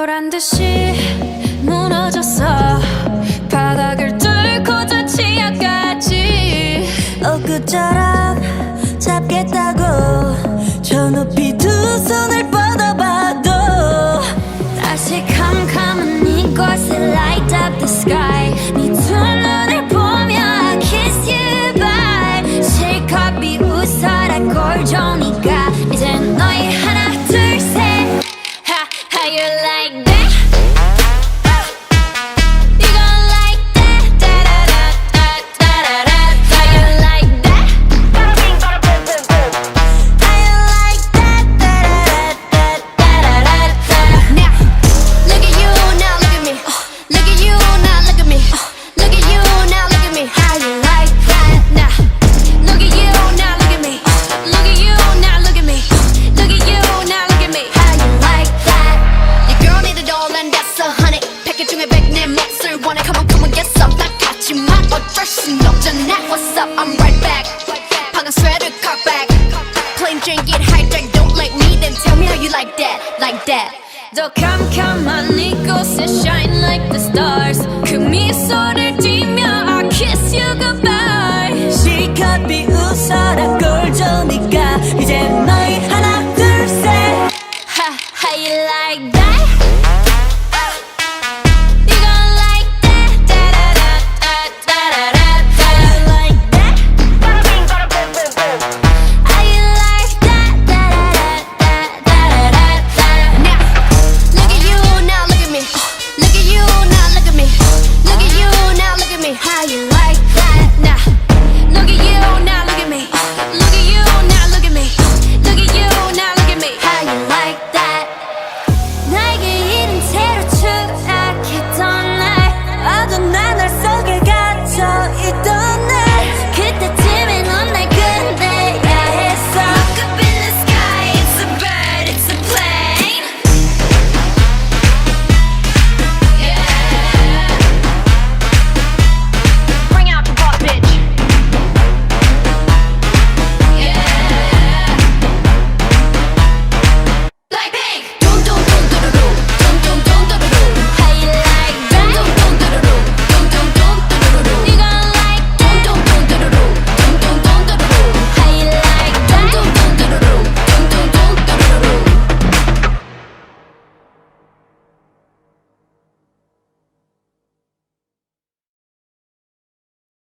보란듯이 무너졌어. 바닥을 뚫고 저 지하까지 엊그처럼 잡겠다고 저 높이 두 손을 뻗어봐도 다시 캄캄한 이곳에 light up the sky. 네 두 눈을 보며 I kiss you bye. 실컷 비웃어라 꼴좋으니까 이젠 너희 하나 둘 셋. How you like that? You gon' like that? Da-da-da-da-da-da-da. How you like that? How you like that? Da-da-da-da-da-da-da. Now, look at you, now look at me. Look at you, now look at me. Look at you, now look at me. How you like that? Now, look at you, now look at me. Look at you, now look at me. Look at you, now look at me. How you like that? Your girl need a doll and that's 100. 패킷 중에 100 내 몫을 원해. Come on, come on, get some. 나 같지만 어쩔 순 없잖아. What's up? I'm right back. 방금 sweater cock back. Plain Jane get hijacked. Don't like me, then tell me how you like that, like that. 더 캄캄한 이곳에 shine like the stars. 그 미소를 띠며 I kiss you goodbye. 실컷 비웃어라